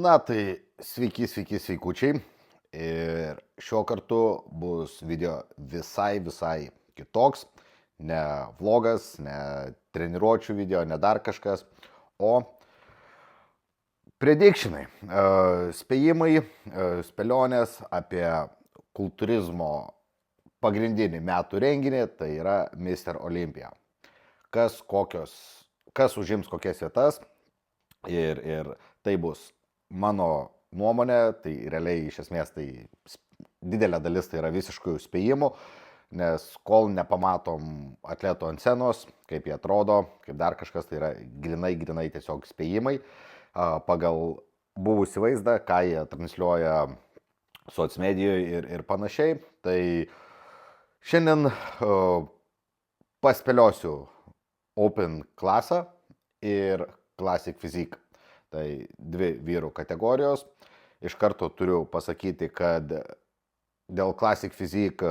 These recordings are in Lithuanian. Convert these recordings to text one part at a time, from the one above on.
Na tai sveikučiai. Ir šiuo kartu bus video visai kitoks. Ne vlogas, ne treniruočių video, ne dar kažkas, o predikšinai, spėjimai, spėlionės apie kultūrizmo pagrindinį metų renginį, tai yra Mr. Olympia. Kas užims kokias vietas ir tai bus mano nuomonė, tai realiai iš esmės tai didelė dalis tai yra visiškų spėjimų, nes kol nepamatom atleto ant scenos, kaip jie atrodo, kaip dar kažkas, tai yra grinai tiesiog spėjimai pagal buvusį vaizdą, ką jie transliuoja socmedijoje ir panašiai. Tai šiandien paspėliosiu Open klasą ir Classic Physique. Tai dvi vyrų kategorijos. Iš karto turiu pasakyti, kad dėl Classic Physique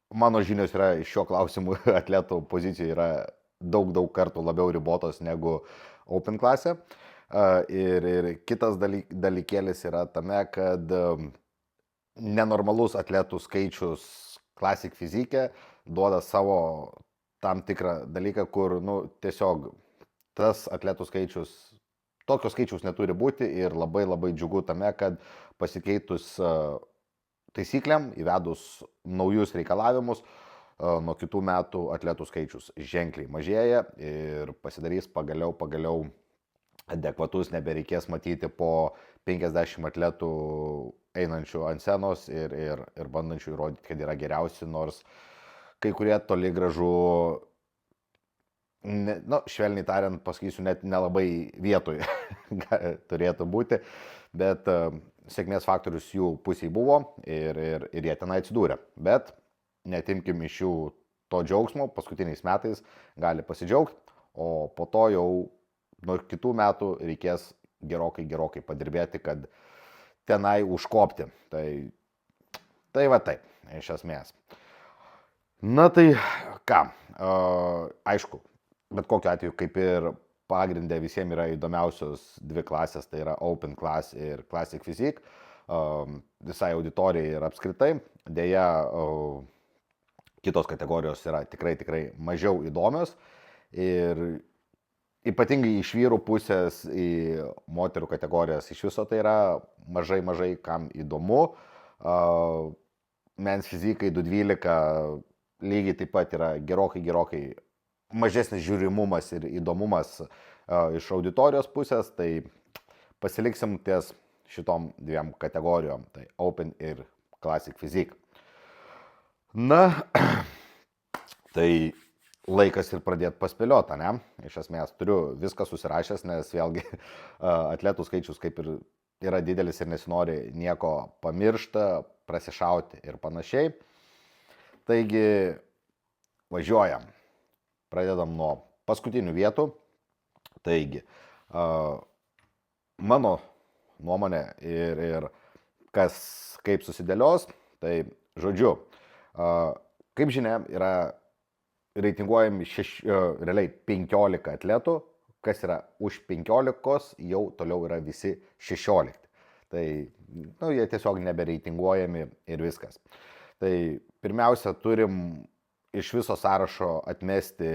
mano žinios yra iš šio klausimų atletų pozicijų yra daug kartų labiau ribotos negu Open klasė. Ir kitas dalykėlis yra tame, kad nenormalus atletų skaičius Classic Physique duoda savo tam tikrą dalyką, kur tiesiog tas atletų skaičius, tokio skaičiaus neturi būti ir labai džiugu tame, kad pasikeitus taisyklėm, įvedus naujus reikalavimus, nuo kitų metų atletų skaičius ženkliai mažėja ir pasidarys pagaliau adekvatus, nebereikės matyti po 50 atletų einančių ant scenos ir bandančių įrodyti, kad yra geriausi, nors kai kurie toli gražu, švelniai tariant, pasakysiu, net nelabai vietoj turėtų būti, bet sėkmės faktorius jų pusėje buvo ir jie tenai atsidūrė. Bet netimkim iš jų to džiaugsmo, paskutiniais metais gali pasidžiaugti, o po to jau nuo kitų metų reikės gerokai padirbėti, kad tenai užkopti. Tai va taip, iš esmės. Na tai ką, aišku, bet kokiu atveju, kaip ir pagrindė visiems yra įdomiausios dvi klasės, tai yra Open Class ir Classic Physique, visai auditorijai ir apskritai. Deja, kitos kategorijos yra tikrai mažiau įdomios ir ypatingai iš vyrų pusės į moterų kategorijas iš viso tai yra mažai kam įdomu. Men's Physique 212 lygiai taip pat yra gerokai mažesnis žiūrimumas ir įdomumas iš auditorijos pusės, tai pasiliksim ties šitom dviem kategorijom, tai Open ir Classic Physique. Na, tai laikas ir pradėti paspėlioti, ne? Iš esmės turiu viską susirašęs, nes vėlgi atletų skaičius kaip ir yra didelis ir nesinori nieko pamiršti, prasišauti ir panašiai. Taigi važiuojam. Pradedam nuo paskutinių vietų. Taigi, mano nuomonė ir kaip susidėlios, tai žodžiu, kaip žinia, yra reitinguojami realiai 15 atletų, kas yra už 15, jau toliau yra visi 16. Tai jie tiesiog nebereitinguojami ir viskas. Tai pirmiausia, turim iš viso sąrašo atmesti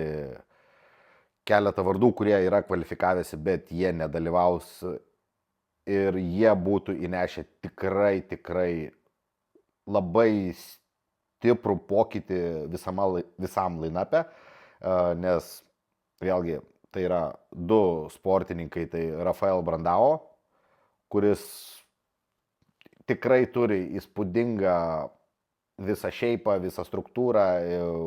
keletą vardų, kurie yra kvalifikavęsi, bet jie nedalyvaus ir jie būtų įnešę tikrai labai stiprų pokytį visam line-upe, nes vėlgi tai yra du sportininkai, tai Rafael Brandao, kuris tikrai turi įspūdingą visą šeipą, visą struktūrą,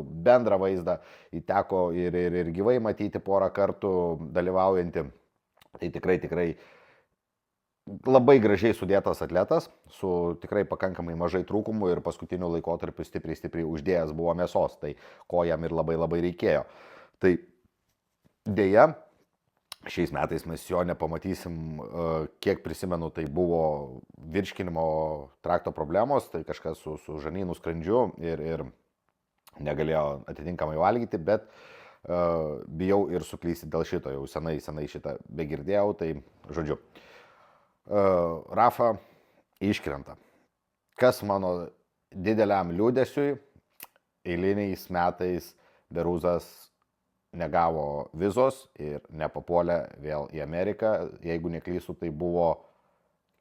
bendrą vaizdą, įteko ir gyvai matyti porą kartų dalyvaujantį. Tai tikrai labai gražiai sudėtas atletas, su tikrai pakankamai mažai trūkumų ir paskutiniu laikotarpiu stipriai uždėjęs buvo mėsos, tai ko jam ir labai reikėjo. Tai dėja, šiais metais mes jo nepamatysim, kiek prisimenu, tai buvo virškinimo trakto problemos, tai kažkas su žarnynu skrandžiu ir negalėjo atitinkamai valgyti, bet bijau ir suklysti dėl šito, jau senai šitą begirdėjau, tai žodžiu. Rafa iškrenta. Kas mano dideliam liūdėsiui, eiliniais metais Beruzas negavo vizos ir nepapuolė vėl į Ameriką. Jeigu neklystu, tai buvo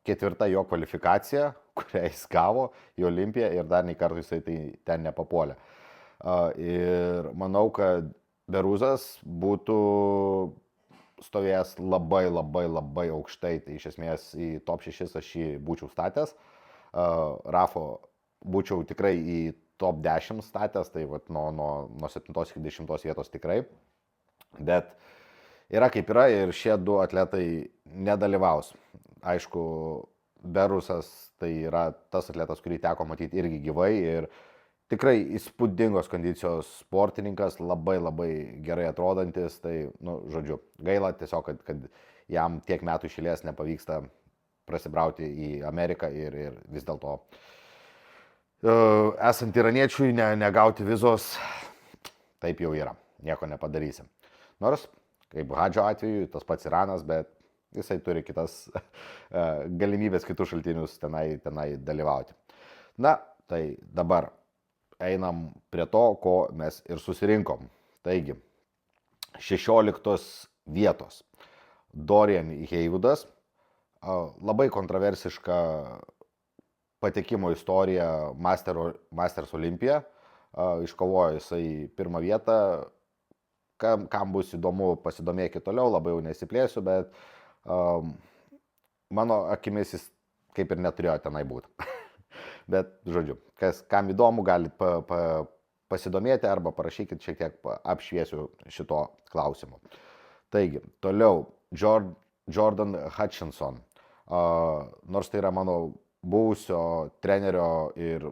4. jo kvalifikacija, kurią jis gavo į Olimpiją ir dar nei kartą jisai tai ten nepapuolė. Ir manau, kad Beruzas būtų stovėjęs labai aukštai, tai iš esmės į top 6 aš jį būčiau statęs. Rafo būčiau tikrai į top 10 statęs, tai vat, nuo 7 iki 10 vietos tikrai. Bet yra kaip yra ir šie du atletai nedalyvaus. Aišku, Beruzas tai yra tas atletas, kurį teko matyti irgi gyvai ir tikrai įspūdingos kondicijos sportininkas, labai gerai atrodantis, tai, žodžiu, gaila tiesiog, kad jam tiek metų iš eilės nepavyksta prasibrauti į Ameriką ir vis dėlto esant iraniečiui negauti vizos, taip jau yra, nieko nepadarysim. Nors, kaip Hadžio atveju, tas pats Iranas, bet jisai turi kitas galimybės, kitus šaltinius tenai dalyvauti. Na, tai dabar einam prie to, ko mes ir susirinkom. Taigi, 16 vietos. Dorian Heyvudas, labai kontroversiška patekimo istorija Masters Olympija, iškovojo jisai 1. vietą. Kam bus įdomu, pasidomėkit toliau, labai jau nesiplėsiu, bet mano akimis jis kaip ir neturėjo tenai būti. Bet, žodžiu, kam įdomu, galite pasidomėti arba parašykit, šiek tiek apšviesiu šito klausimu. Taigi, toliau, Jordan Hutchinson. Nors tai yra mano buvusio trenerio ir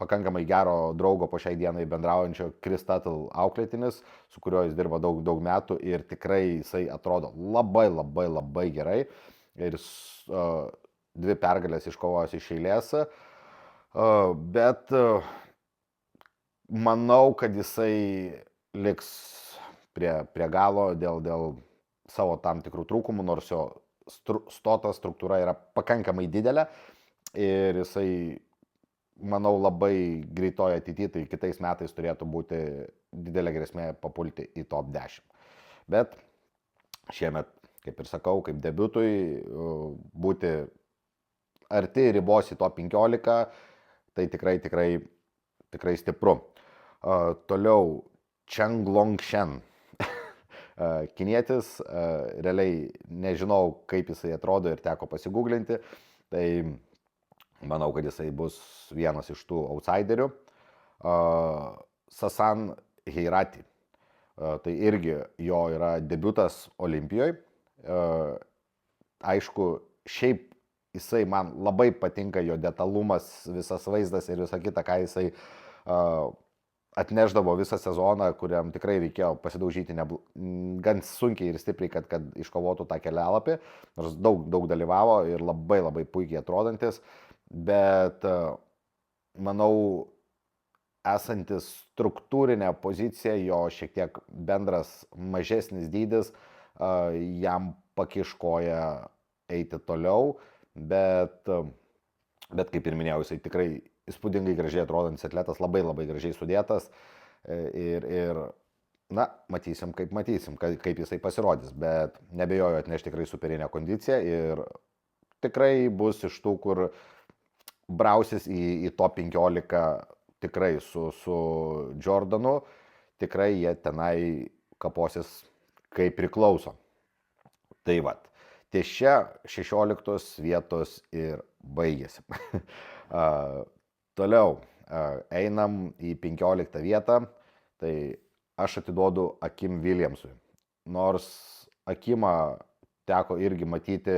pakankamai gero draugo po šiai dienai bendraujančio Chris Tuttle auklėtinis, su kuriuo jis dirba daug metų ir tikrai jisai atrodo labai gerai. Ir 2 pergalės iškovojęs iš eilės. Bet manau, kad jisai liks prie galo dėl savo tam tikrų trūkumų, nors jo stoto struktūra yra pakankamai didelė ir jisai, manau, labai greitoje ateityje, tai kitais metais turėtų būti didelė grėsmė papulti į top 10. Bet šiemet, kaip ir sakau, kaip debiutui, būti arti ribos į top 15, tai tikrai stipru. Toliau, Cheng Longshen. Kinietis, realiai nežinau, kaip jisai atrodo ir teko pasigūglinti, tai manau, kad jisai bus vienas iš tų outsiderių. Sasan Heirati. Tai irgi jo yra debiutas Olimpijoje. Aišku, šiaip jisai man labai patinka, jo detalumas, visas vaizdas ir visa kita, ką jisai atneždavo visą sezoną, kuriam tikrai reikėjo pasidaužyti gan sunkiai ir stipriai, kad iškovotų tą kelialapį, nors daug dalyvavo ir labai puikiai atrodantis, bet manau, esantis struktūrinė pozicija, jo šiek tiek bendras mažesnis dydis jam pakiškoja eiti toliau, bet kaip ir minėjau, jisai tikrai įspūdingai gražiai atrodantis atletas, labai gražiai sudėtas ir na, matysim, kaip jisai pasirodys, bet nebejoju atneš tikrai superinę kondiciją ir tikrai bus iš tų, kur brausis į top 15 tikrai su Jordanu, tikrai jie tenai kaposis kaip priklauso. Tai vat, ties čia 16 vietos ir baigėsi. Toliau einam į 15 vietą, tai aš atiduodu Akim Williamsui. Nors Akimą teko irgi matyti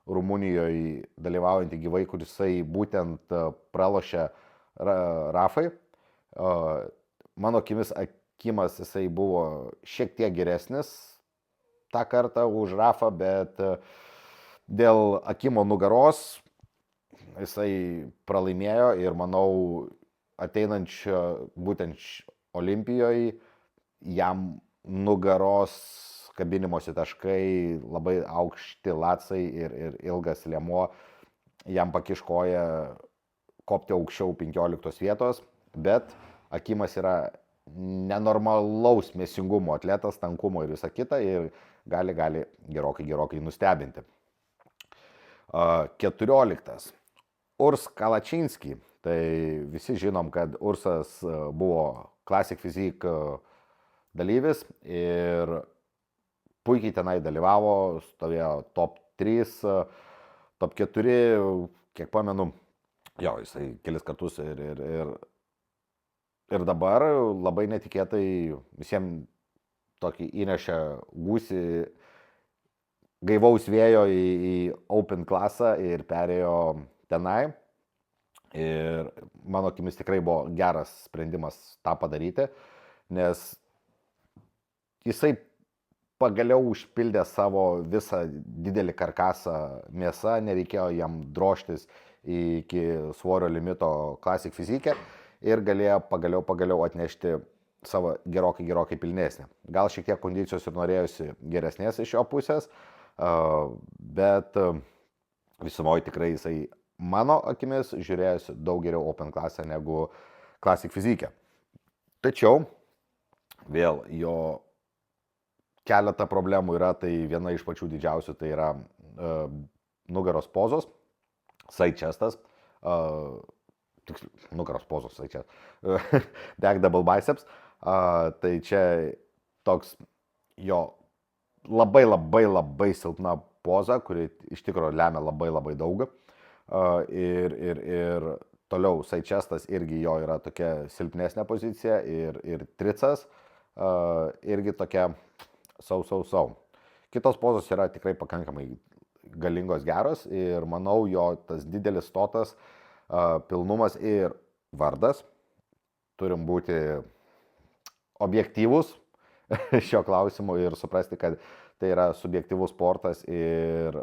Rumunijoje dalyvaujantį gyvai, kuris jisai būtent pralošė Rafai. Mano akimis Akimas jisai buvo šiek tiek geresnis tą kartą už Rafą, bet dėl Akimo nugaros jisai pralaimėjo ir manau ateinančio būtent Olimpijoje jam nugaros kabinimosi taškai, labai aukšti lacai ir ilgas liemuo jam pakiškoja kopti aukščiau 15 vietos, bet Akimas yra nenormalaus mėsingumo atletas, tankumo ir visa kita ir gali gerokai nustebinti. 14. Urs Kalačinski. Tai visi žinom, kad Ursas buvo Classic Physique dalyvis ir puikiai tenai dalyvavo, stovėjo top 3, top 4, kiek pamenu, jo, jisai kelis kartus ir dabar labai netikėtai visiems tokį įnešė gūsį gaivaus vėjo į Open klasą ir perėjo tenai. Ir mano akimis tikrai buvo geras sprendimas tą padaryti, nes jisai pagaliau užpildė savo visą didelį karkasą mėsą, nereikėjo jam drožtis iki svorio limito Classic Physique ir galėjo pagaliau atnešti savo gerokai pilnesnį. Gal šiek tiek kondicijos ir norėjusi geresnės iš jo pusės, bet visumoje tikrai jisai mano akimis žiūrėjusi daug geriau Open klasę negu Classic Physique. Tačiau vėl jo keletą problemų yra, tai viena iš pačių didžiausių tai yra nugaros pozos, side chestas, nugaros pozos, side chest, back double biceps, tai čia toks jo labai silpna poza, kuri iš tikrųjų lemia labai daug. Ir toliau side chestas irgi jo yra tokia silpnesnė pozicija ir tricas irgi tokia sau. Kitos pozos yra tikrai pakankamai galingos geros ir manau jo tas didelis stotas, pilnumas ir vardas. Turim būti objektyvus šio klausimu ir suprasti, kad tai yra subjektyvus sportas ir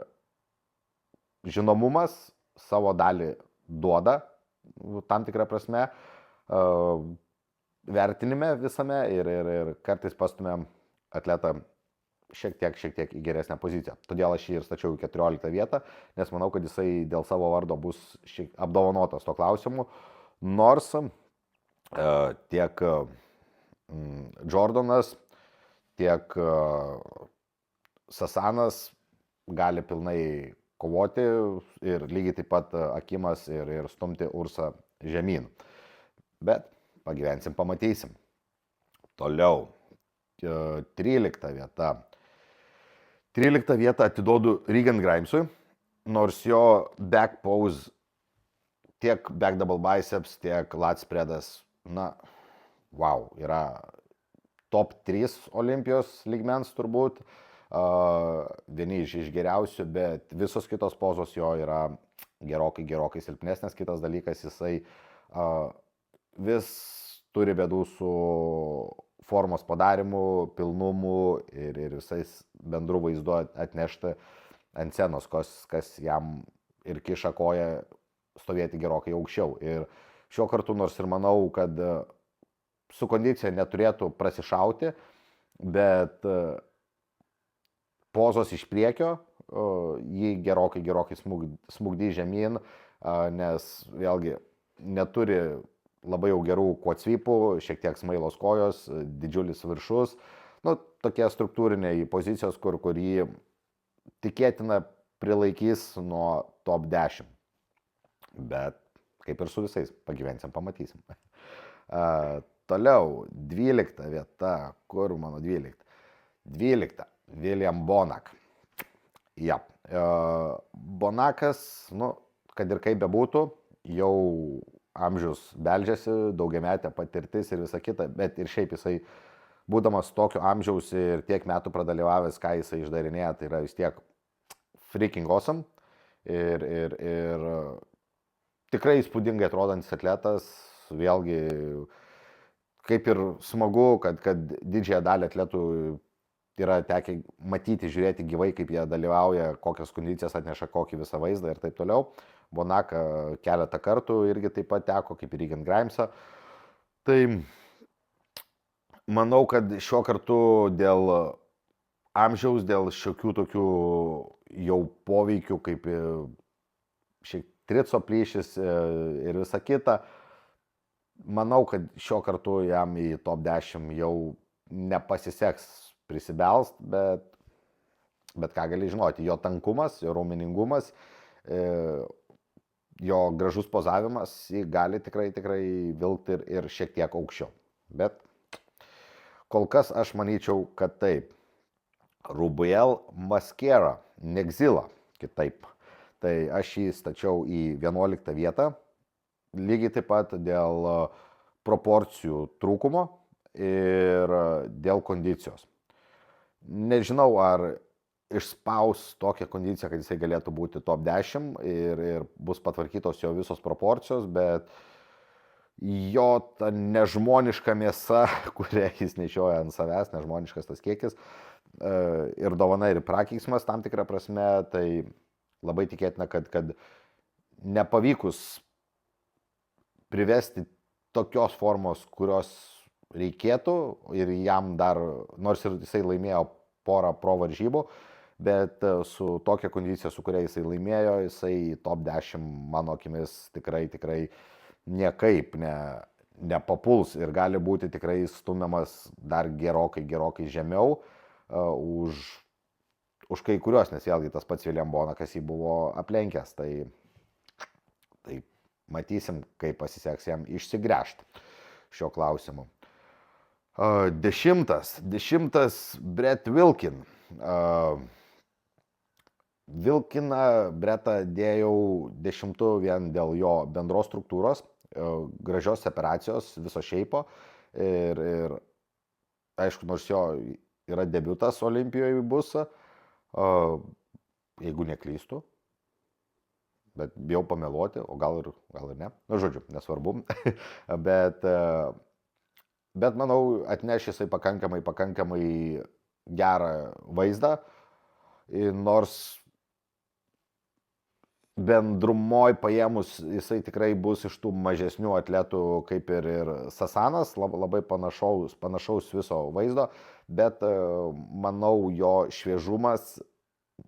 žinomumas savo dalį duoda tam tikrą prasme vertinime visame ir kartais pastumėm atletą šiek tiek į geresnę poziciją. Todėl aš jį ir stačiau į 14 vietą, nes manau, kad jisai dėl savo vardo bus apdovanotas to klausimu, nors tiek Jordanas, tiek Sasanas gali pilnai kovoti ir lygiai taip pat Akimas ir stumti Ursą žemyn. Bet pagyvensim, pamatysim. Toliau, 13 vieta. 13 vietą atiduodu Regan Grimesui, nors jo back pose, tiek back double biceps, tiek lat spreadas, wow, yra top 3 Olimpijos lygmens turbūt. Vieni iš geriausių, bet visos kitos pozos jo yra gerokai silpnesnės. Kitas dalykas, jisai vis turi bėdų su formos padarimu, pilnumu ir visais bendrų vaizdu atnešti ant scenos, kas jam ir kiša koją stovėti gerokai aukščiau. Ir šiuo kartu, nors ir manau, kad su kondicija neturėtų prasišauti, bet pozos iš priekio jį gerokai smukdys žemyn, nes vėlgi neturi labai jau gerų quad sweepų, šiek tiek smailos kojos, didžiulis viršus, tokie struktūriniai pozicijos, kur jį tikėtina prilaikys nuo top 10. Bet kaip ir su visais, pagyvensim, pamatysim. Toliau, 12 vieta, kur mano 12? 12. William Bonac. Ja. Bonakas, kad ir kaip bebūtų, jau amžius beldžiasi, daugiametė patirtis ir visa kita, bet ir šiaip jisai, būdamas tokio amžiaus ir tiek metų pradalyvavęs, ką jisai išdarinėja, tai yra vis tiek freaking awesome. Ir tikrai įspūdingai atrodantis atletas, vėlgi, kaip ir smagu, kad didžiąją dalį atletų yra tekę matyti, žiūrėti gyvai, kaip jie dalyvauja, kokias kondicijas atneša, kokį visą vaizdą ir taip toliau. Bonaką keletą kartų irgi taip pat teko, kaip ir Regan Grimesą. Tai manau, kad šiuo kartu dėl amžiaus, dėl šiokių tokių jau poveikių, kaip šiek trico plyšis ir visa kita, manau, kad šio kartu jam į top 10 jau nepasiseks prisibelst, bet ką gali žinoti, jo tankumas, jo raumeningumas, jo gražus pozavimas, jį gali tikrai vilkti ir šiek tiek aukščiau. Bet kol kas aš manyčiau, kad taip. Rubiel Masquera, Negzila, kitaip. Tai aš jį stačiau į 11 vietą, lygiai taip pat dėl proporcijų trūkumo ir dėl kondicijos. Nežinau, ar išspaus tokią kondiciją, kad jisai galėtų būti top 10 ir bus patvarkytos jo visos proporcijos, bet jo ta nežmoniška mėsa, kurią jis nešioja ant savęs, nežmoniškas tas kiekis, ir dovana, ir prakeiksmas tam tikrą prasme, tai labai tikėtina, kad nepavykus privesti tokios formos, kurios reikėtų ir jam dar, nors ir jisai laimėjo porą pro varžybų, bet su tokia kondicija, su kuria jisai laimėjo, jisai top 10 mano akimis tikrai niekaip nepapuls ir gali būti tikrai stumiamas dar gerokai žemiau už kai kuriuos, nes vėlgi tas pats William Bonakas jį buvo aplenkęs, tai matysim, kaip pasiseks jam išsigręžti šio klausimu. 10. Brett Wilkin. Wilkiną Bretą dėjau 10 vien dėl jo bendros struktūros, gražios separacijos, viso šeipo ir aišku, nors jo yra debiutas Olimpijoje bus, jeigu neklystu, bet bijau pameluoti, o gal ir ne, žodžiu, nesvarbu, bet manau, atneš jisai pakankamai gerą vaizdą, nors bendrumoj paėmus jisai tikrai bus iš tų mažesnių atletų kaip ir Sasanas, labai panašaus viso vaizdo, bet manau jo šviežumas,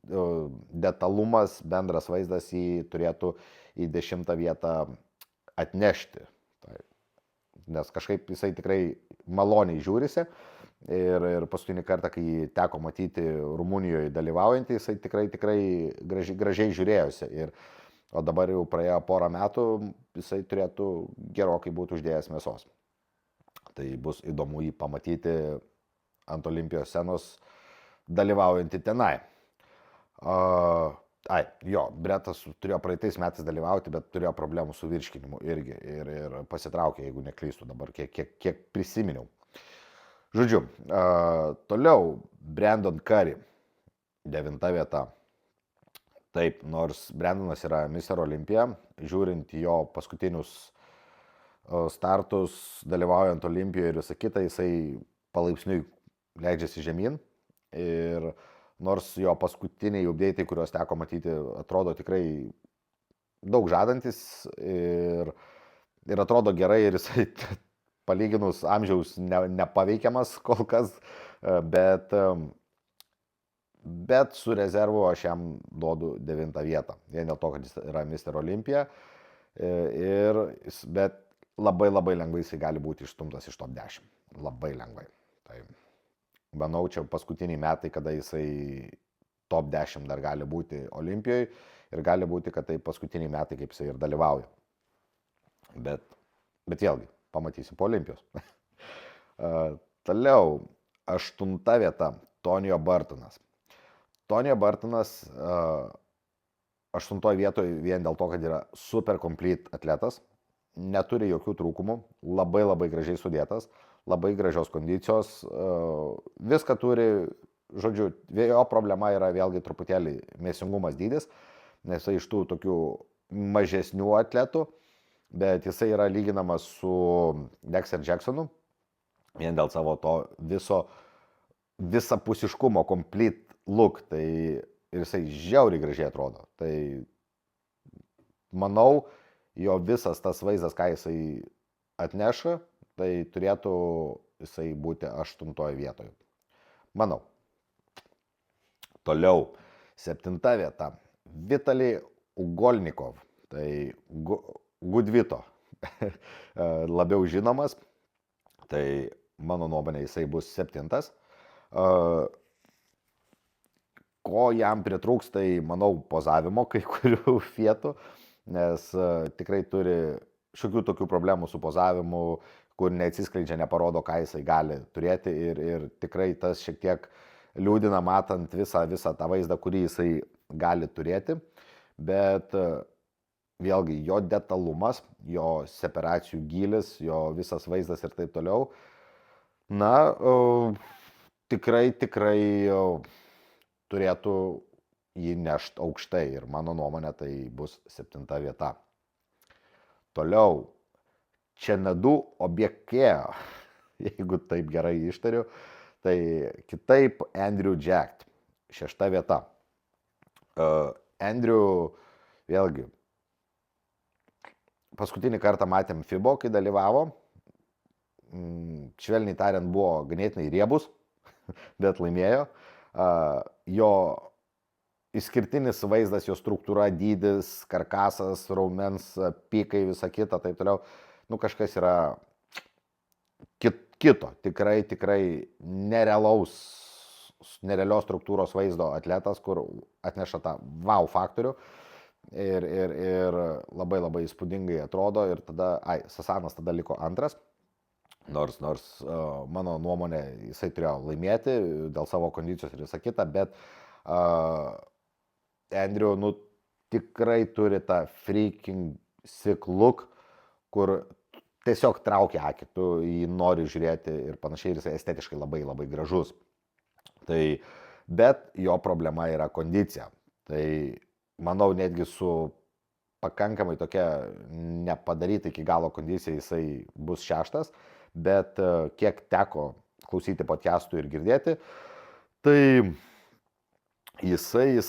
detalumas, bendras vaizdas jį turėtų į 10 vietą atnešti. Nes kažkaip jisai tikrai maloniai žiūrisi ir paskutinį kartą, kai teko matyti Rumunijoje dalyvaujantį, jisai tikrai gražiai žiūrėjosi. O dabar jau praėjo porą metų, jisai turėtų gerokai būti uždėjęs mėsos. Tai bus įdomu jį pamatyti ant Olimpijos scenos dalyvaujantį tenai. Bretas turėjo praeitais metais dalyvauti, bet turėjo problemų su virškinimu irgi ir pasitraukė, jeigu neklystu dabar, kiek prisiminiau. Žodžiu, toliau Brandon Curry, 9 vieta. Taip, nors Brandonas yra Mr. Olympija, žiūrint jo paskutinius startus, dalyvaujant Olimpijoje ir visą kitą, jisai palaipsniui leidžiasi žemyn ir nors jo paskutiniai update'ai, kuriuos teko matyti, atrodo tikrai daug žadantis ir atrodo gerai ir jisai palyginus amžiaus nepaveikiamas kol kas, bet su rezervu aš jam duodu 9 vietą. Vien dėl to, kad jis yra Mr. Olympija, bet labai lengvai jisai gali būti išstumtas iš top 10. Labai lengvai. Tai manau, čia paskutiniai metai, kada jisai top 10 dar gali būti Olimpijoje ir gali būti, kad tai paskutiniai metai, kaip jisai ir dalyvauja. Bet vėlgi, pamatysim po Olimpijos. Toliau, 8 vieta, Tonijo Burtonas. Tonijo Burtonas 8 vietoje vien dėl to, kad yra super complete atletas, neturi jokių trūkumų, labai gražiai sudėtas, labai gražios kondicijos, viską turi, žodžiu, jo problema yra vėlgi truputėlį mėsingumas dydis, nes jisai iš tų tokių mažesnių atletų, bet jisai yra lyginamas su Dexter Jacksonu, vien dėl savo to visapusiškumo, complete look, tai ir jisai žiauriai gražiai atrodo. Tai manau, jo visas tas vaizdas, ką jisai atneša, tai turėtų jisai būti 8 vietoje. Manau. Toliau, 7 vieta. Vitalij Ugolnikov, tai Gudvito labiau žinomas, tai mano nuomonė jisai bus 7. Ko jam pritrūks, tai manau pozavimo kai kurių vietų, nes tikrai turi šiokių tokių problemų su pozavimu, kur neatsiskleidžia, neparodo, ką jisai gali turėti ir tikrai tas šiek tiek liūdina matant visą tą vaizdą, kurį jisai gali turėti, bet vėlgi jo detalumas, jo separacijų gylis, jo visas vaizdas ir taip toliau, na, tikrai turėtų jį nešti aukštai ir mano nuomonė tai bus 7 vieta. Toliau, Čenadu Obiekėjo, jeigu taip gerai ištariu, tai kitaip Andrew Jack, 6 vieta. Andrew, vėlgi, paskutinį kartą matėm FIBO, kai dalyvavo, švelniai tariant buvo ganėtinai riebus, bet laimėjo. Jo išskirtinis vaizdas, jo struktūra, dydis, karkasas, raumens, pykai, visa kita, taip toliau, nu kažkas yra kito, tikrai nerealios struktūros vaizdo atletas, kur atneša tą wow faktorių ir labai įspūdingai atrodo ir tada, Sasanas tada liko 2. Nors mano nuomonė, jisai turėjo laimėti dėl savo kondicijos ir visą kitą, bet Andrew, nu, tikrai turi tą freaking sick look, kur tiesiog traukia akį, tu jį nori žiūrėti ir panašiai, ir jisai estetiškai labai gražus. Tai, bet jo problema yra kondicija. Tai, manau, netgi su pakankamai tokia nepadaryta iki galo kondicija jisai bus 6. Bet kiek teko klausyti podcastų ir girdėti, tai jisai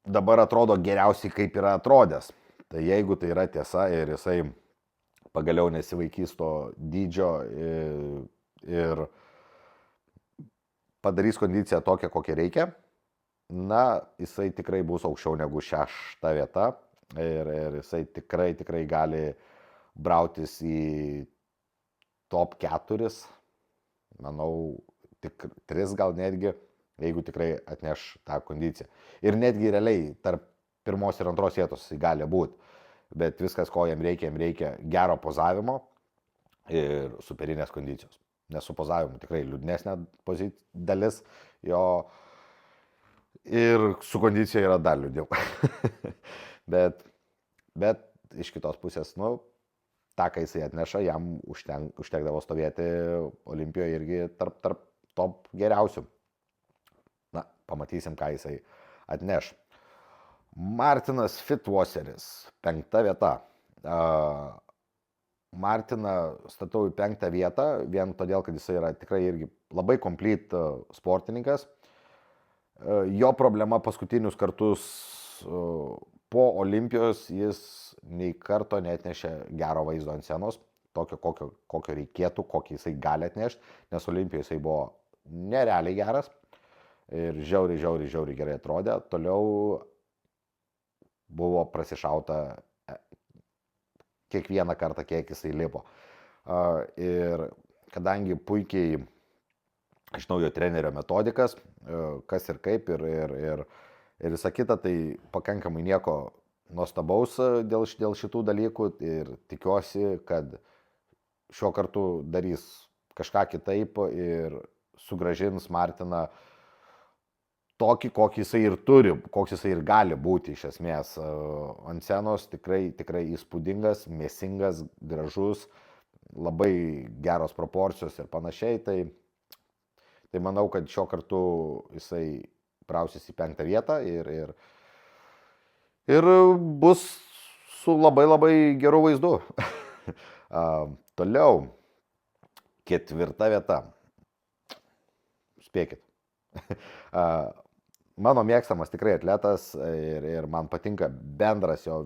dabar atrodo geriausiai kaip yra atrodęs. Tai jeigu tai yra tiesa ir jisai pagaliau nesivaikys to dydžio ir padarys kondiciją tokią, kokią reikia, na, jisai tikrai bus aukščiau negu 6 vieta ir jisai tikrai gali brautis į top 4, manau, tik 3 gal netgi, jeigu tikrai atneš tą kondiciją. Ir netgi realiai tarp 1 ir 2 vietos jis gali būti, bet viskas, ko jam reikia gero pozavimo ir superinės kondicijos. Nes su pozavimu tikrai liūdnesnė dalis jo ir su kondicija yra dar liūdniau. bet iš kitos pusės, nu, tą, kai jisai atneša, jam užtekdavo stovėti Olimpijoje irgi tarp top geriausių. Na, pamatysim, ką jisai atneš. Martinas Fittwasseris, 5 vieta. Martiną statau į 5 vietą, vien todėl, kad jisai yra tikrai irgi labai complete sportininkas. Jo problema paskutinius kartus po Olimpijos jis nei karto neatnešė gero vaizdo ant scenos, tokio, kokio reikėtų, kokį jisai gali atnešti, nes Olimpijoje jisai buvo nerealiai geras ir žiauriai gerai atrodė. Toliau buvo prasišauta kiekvieną kartą, kiek jisai lipo. Ir kadangi puikiai žinau jo trenerio metodikas, kas ir kaip ir visa kita, tai pakankamai nieko nuostabaus dėl šitų dalykų ir tikiuosi, kad šiuo kartu darys kažką kitaip ir sugrąžins Martiną tokį, kokį jisai ir turi, koks jisai ir gali būti iš esmės ant scenos, tikrai įspūdingas, mėsingas, gražus, labai geros proporcijos ir panašiai, tai manau, kad šiuo kartu jisai brausis į 5 vietą ir bus su labai geru vaizdu. Toliau, 4 vieta. Spėkit. Mano mėgstamas tikrai atletas ir man patinka bendras jo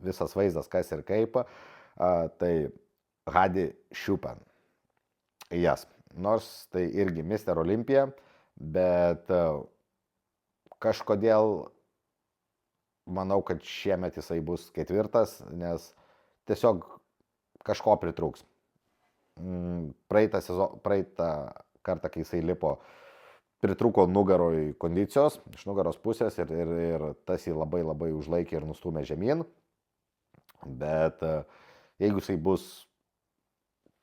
visas vaizdas, kas ir kaip, tai Hadi Choopan. Nors tai irgi Mr. Olympija, bet kažkodėl manau, kad šiemet jisai bus 4, nes tiesiog kažko pritrūks. Praeitą kartą, kai jisai lipo, pritrūko nugaroj kondicijos, iš nugaros pusės ir tas jį labai labai užlaikė ir nustumė žemyn. Bet jeigu jisai bus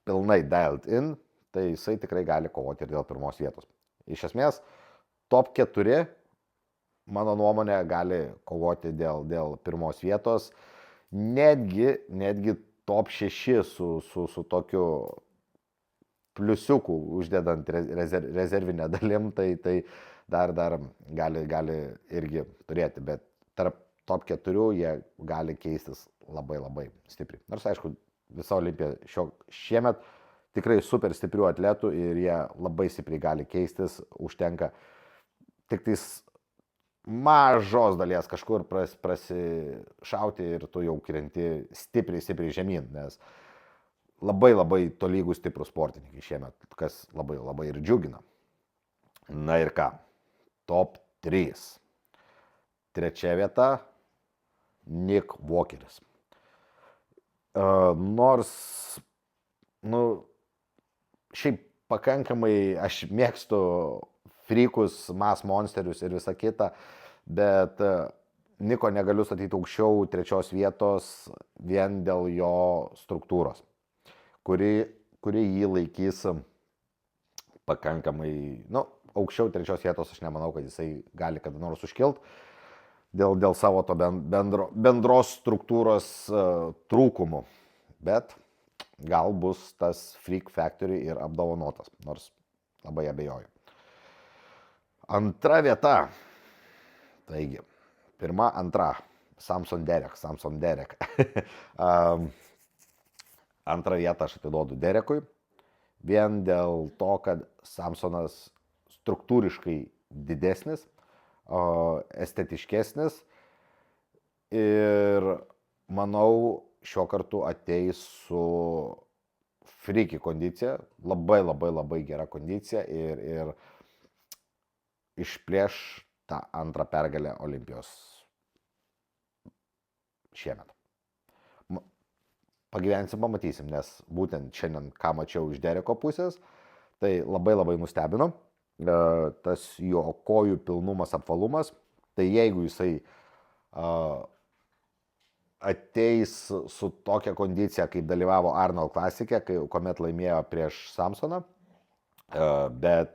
pilnai dialed in, tai jisai tikrai gali kovoti ir dėl pirmos vietos. Iš esmės, top 4, mano nuomonė, gali kovoti dėl pirmos vietos, netgi top 6 su tokiu pliusiukų uždedant rezervinę dalim, tai dar gali irgi turėti, bet tarp top 4 jie gali keistis labai labai stipriai. Nors aišku, visa Olimpija šiemet tikrai super stiprių atletų ir jie labai stipriai gali keistis, užtenka tik tais mažos dalies kažkur prasišauti ir tu jau krenti stipriai žemyn, nes labai tolygų stiprų sportininkai šiemet, kas labai ir džiugina. Na ir ką, top 3. 3 vieta Nick Walkeris. Nors, šiaip pakankamai aš mėgstu frikus, mass monsterius ir visą kitą, bet Niko negaliu statyti aukščiau 3 vietos vien dėl jo struktūros, kuri jį laikys pakankamai, aukščiau 3 vietos aš nemanau, kad jisai gali kada nors užkilt dėl savo to bendros struktūros trūkumų, bet gal bus tas Freak Factory ir apdovanotas, nors labai abejoju. 2 vieta, taigi, 1, 2, Samson Derek. 2 vietą aš atiduodu Derekui, vien dėl to, kad Samsonas struktūriškai didesnis, estetiškesnis ir manau šiuo kartu ateis su freaky kondicija, labai gera kondicija ir išplėš tą 2 pergalę Olimpijos šiemet. Pagyvensim, pamatysim, nes būtent šiandien, ką mačiau iš Dereko pusės, tai labai nustebino. Tas jo kojų pilnumas, apvalumas, tai jeigu jisai ateis su tokia kondicija, kaip dalyvavo Arnold Klasike, kuomet laimėjo prieš Samsoną, bet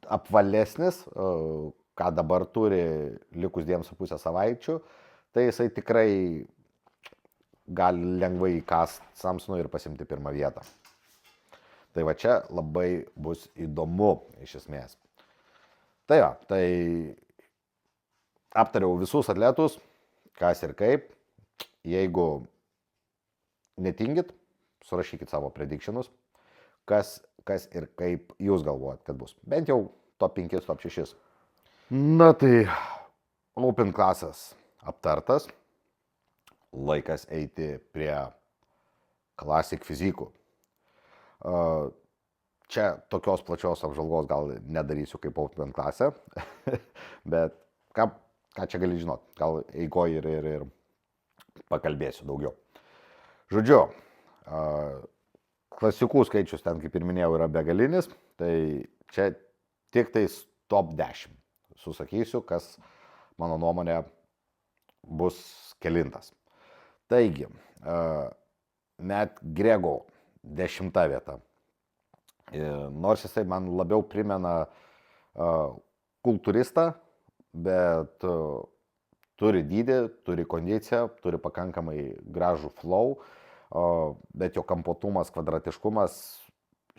apvalesnis, ką dabar turi likus 2,5 savaičių, tai jisai tikrai gali lengvai įkast Samsonui ir pasimti 1 vietą. Tai va čia labai bus įdomu iš esmės. Tai aptariau visus atletus, kas ir kaip. Jeigu netingit, surašykit savo predictionus, kas ir kaip jūs galvojat, kad bus. Bent jau top 5, top 6. Na tai Open klasas aptartas. Laikas eiti prie Classic fizikų. Čia tokios plačios apžvalgos gal nedarysiu kaip Open klasę, bet ką čia gali žinot, gal eigoj ir pakalbėsiu daugiau. Žodžiu, klasikų skaičius ten, kaip ir minėjau, yra begalinis, tai čia tik tais top 10. Susakysiu, kas mano nuomonė bus kelintas. Taigi, Matt Grego 10 vieta. Nors jisai man labiau primena kultūristą, bet turi dydį, turi kondiciją, turi pakankamai gražų flow, bet jo kampuotumas, kvadratiškumas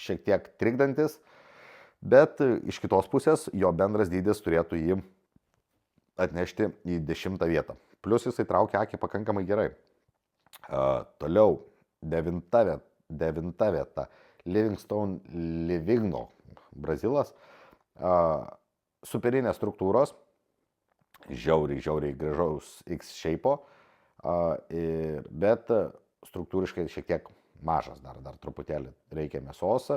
šiek tiek trikdantis, bet iš kitos pusės jo bendras dydis turėtų jį atnešti į 10 vietą. Plius jisai traukia akį pakankamai gerai. Toliau, 9 vieta. Livingstone Livigno, Brazilas. Superinės struktūros, žiauriai gražaus X shape'o, bet struktūriškai šiek tiek mažas, dar truputėlį reikia mėsos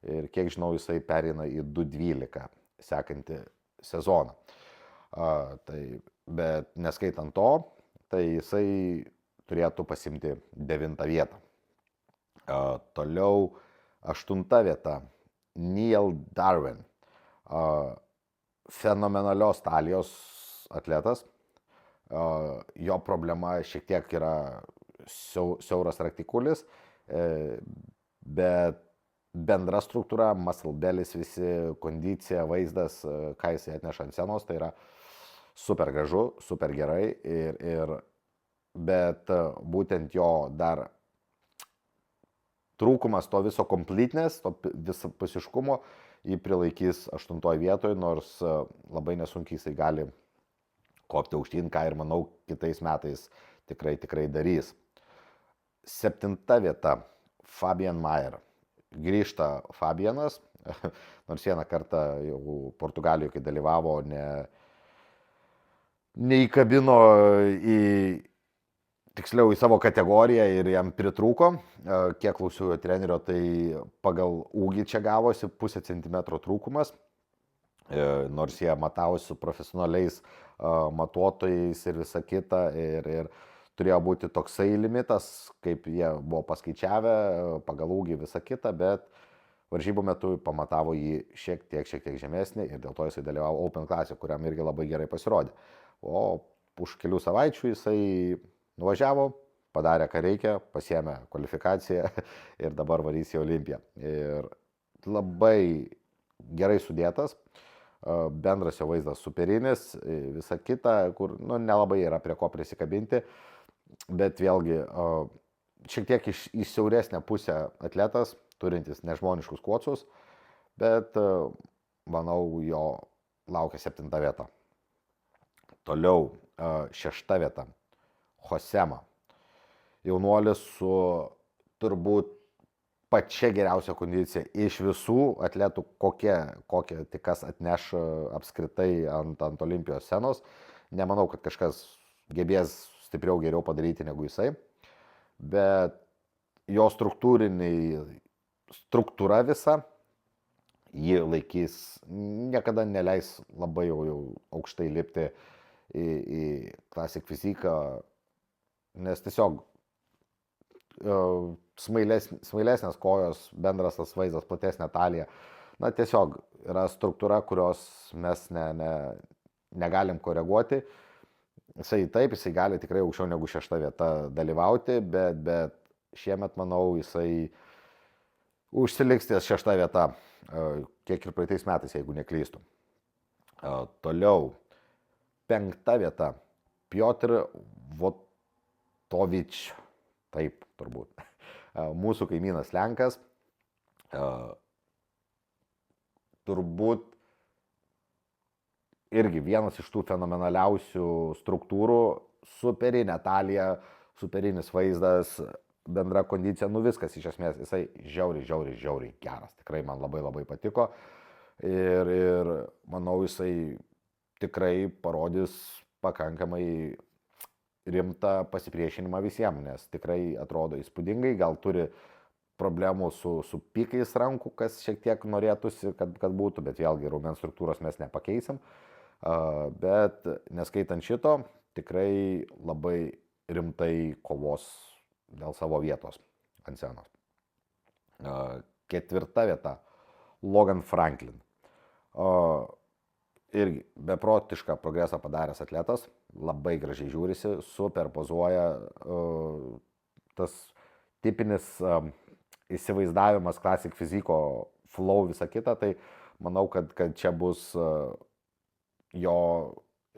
ir kiek žinau, jisai pereina į 2.12 sekantį sezoną. Tai, bet neskaitant to, tai jisai turėtų pasimti 9 vietą. Toliau 8 vieta Neil Darwin. Fenomenalios talijos atletas. Jo problema šiek tiek yra siauras raktikulis, bet bendra struktūra, muscle bellis, visi kondicija, vaizdas, ką jis atneša ant scenos, tai yra super gražu, super gerai, bet būtent jo dar trūkumas to viso completeness, to visapusiškumo jį prilaikys 8 vietoje, nors labai nesunkiai jisai gali kopti aukštyn, ką ir manau kitais metais tikrai darys. 7 vieta Fabian Mayer. Grįžta Fabianas, nors vieną kartą jau Portugalijoje, kai dalyvavo, neįkabino tiksliau į savo kategoriją ir jam pritrūko. Kiek klausiau trenerio, tai pagal ūgį čia gavosi 0,5 centimetro trūkumas, nors jie matavosi su profesionaliais matuotojais ir visa kita, ir turėjo būti toksai limitas, kaip jie buvo paskaičiavę, pagal ūgį visa kita, bet varžybų metu pamatavo jį šiek tiek žemesnį ir dėl to jisai dalyvavo Open Classic, kuriam irgi labai gerai pasirodė. O už kelių savaičių jisai nuvažiavo, padarė ką reikia, pasiėmė kvalifikaciją ir dabar varys į Olimpiją. Ir labai gerai sudėtas, bendras jo vaizdas superinis, visa kita, kur nelabai yra prie ko prisikabinti, bet vėlgi šiek tiek į siauresnę pusę atletas, turintis nežmoniškus kuocus, bet manau jo laukia 7 vieta. Toliau 6 vieta Josema. Jaunuolis su turbūt pačia geriausia kondicija iš visų atletų, kokią tik kas atneš apskritai ant Olimpijos scenos. Nemanau, kad kažkas gebės stipriau geriau padaryti negu jisai, bet jo struktūra visa jį laikys, niekada neleis labai jau aukštai lipti į Classic fiziką, nes tiesiog smailesnės kojos, bendras tas vaizdas, platesnė talija, tiesiog yra struktūra, kurios mes negalim koreguoti. Jisai gali tikrai aukščiau negu 6 vieta dalyvauti, bet šiemet, manau, jisai užsiliks ties 6 vieta, kiek ir praeitais metais, jeigu neklystu. Toliau 5 vieta Piotr Votovič, taip turbūt, mūsų kaimynas Lenkas, turbūt irgi vienas iš tų fenomenaliausių struktūrų, superinė talija, superinis vaizdas, bendra kondicija, viskas iš esmės, jisai žiauriai geras, tikrai man labai patiko ir manau jisai tikrai parodys pakankamai rimtą pasipriešinimą visiems, nes tikrai atrodo įspūdingai, gal turi problemų su pikais rankų, kas šiek tiek norėtųsi, kad būtų, bet vėlgi raumens struktūros mes nepakeisim. Bet neskaitant šito, tikrai labai rimtai kovos dėl savo vietos ant scenos. 4 vieta Logan Franklin. Irgi beprotišką progresą padaręs atletas, labai gražiai žiūrisi, super pozuoja, tas tipinis įsivaizdavimas Classic fiziko flow visą kitą, tai manau, kad čia bus jo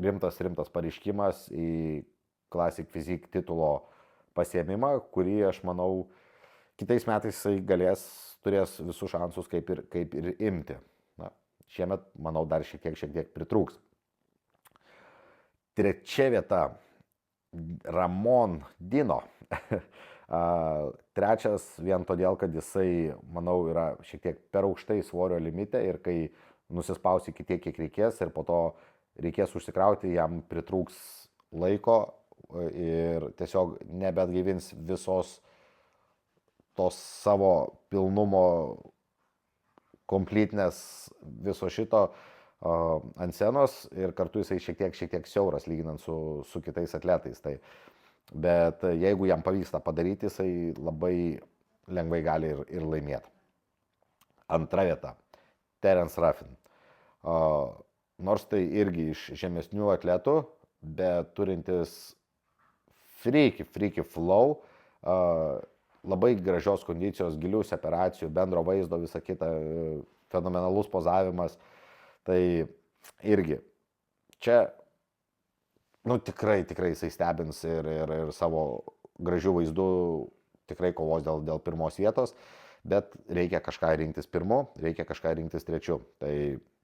rimtas pareiškimas į Classic fizik titulo pasiėmimą, kurį aš manau kitais metais jisai turės visus šansus kaip ir imti. Šiemet, manau, dar šiek tiek pritrūks. 3 vieta Ramon Dino. 3 vien todėl, kad jisai, manau, yra šiek tiek per aukštai svorio limite ir kai nusispausi iki tiek, kiek reikės ir po to reikės užsikrauti, jam pritrūks laiko ir tiesiog nebeatgaivins visos tos savo pilnumo, completeness, viso šito, ant scenos ir kartu jisai šiek tiek siauras lyginant su kitais atletais. Bet jeigu jam pavyksta padaryti, jisai labai lengvai gali ir laimėti. Antra vieta. Terence Ruffin. Nors tai irgi iš žemesnių atletų, bet turintis freaky flow, labai gražios kondicijos, gilių separacijų, bendro vaizdo, visa kita, fenomenalus pozavimas. Tai irgi čia, tikrai jisai stebins ir savo gražių vaizdų tikrai kovos dėl pirmos vietos, bet reikia kažką rinktis pirmu, reikia kažką rinktis trečiu. Tai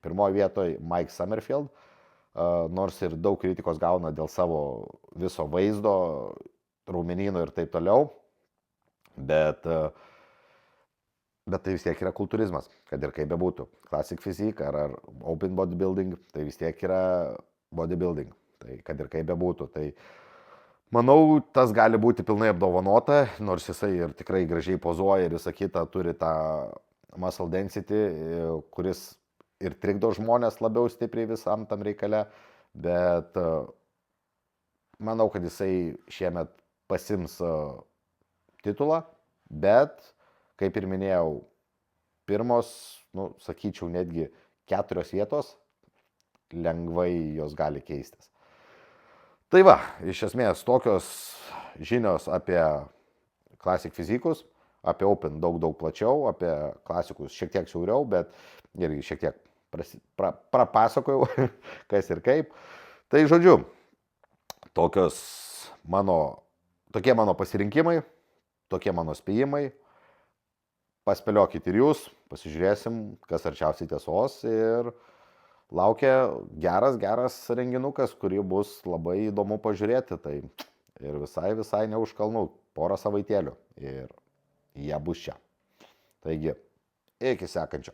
pirmoje vietoje Mike Summerfield, nors ir daug kritikos gauna dėl savo viso vaizdo, raumenyno ir taip toliau, bet tai vis tiek yra kultūrizmas, kad ir kaip bebūtų. Classic physique ar open bodybuilding, tai vis tiek yra bodybuilding, tai kad ir kaip bebūtų. Tai manau, tas gali būti pilnai apdovanota, nors jisai ir tikrai gražiai pozuoja ir visą kitą turi tą muscle density, kuris ir trikdo žmonės labiau stipriai visam tam reikale, bet manau, kad jisai šiemet pasims titulą, bet, kaip ir minėjau, pirmos, sakyčiau, netgi 4 vietos, lengvai jos gali keistis. Tai va, iš esmės tokios žinios apie Classic fizikus, apie Open daug plačiau, apie klasikus šiek tiek siauriau, bet irgi šiek tiek prapasakojau, kas ir kaip. Tai žodžiu, tokie mano pasirinkimai, tokie mano spėjimai. Paspėliokit ir jūs, pasižiūrėsim, kas arčiausiai tiesos ir laukia geras renginukas, kurį bus labai įdomu pažiūrėti. Tai ir visai ne už kalnų, porą savaitėlių ir jie bus čia. Taigi, iki sekančio.